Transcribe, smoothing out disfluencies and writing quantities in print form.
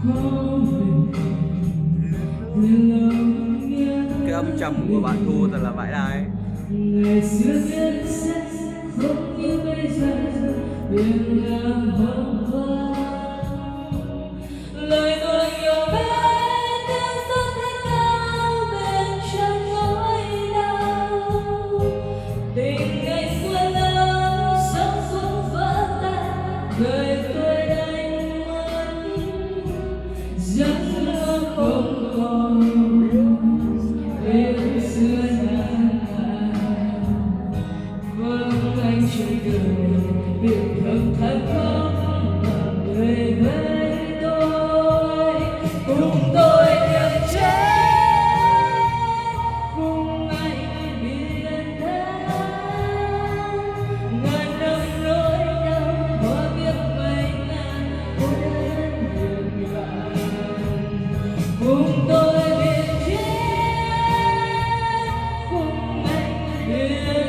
Cái âm trầm của bạn Thu thật là vãi đái. Ngày xưa biết sẽ không như bây giờ, biển làm hoang vắng. Lời người yêu bé tiếng rất thanh cao bên trong nỗi đau. Tình ngày xưa lâu sống cũng vỡ tan, đời tôi đánh mất giấc mơ không còn em xưa nào. Vâng anh trên đường biển thơm thắm khóc mà người với tôi cùng tôi tìm chết cùng anh biển thang ngàn năm nỗi đau hoa biết mấy ngàn cô đơn đường vàng cùng tôi biển chết cùng anh biển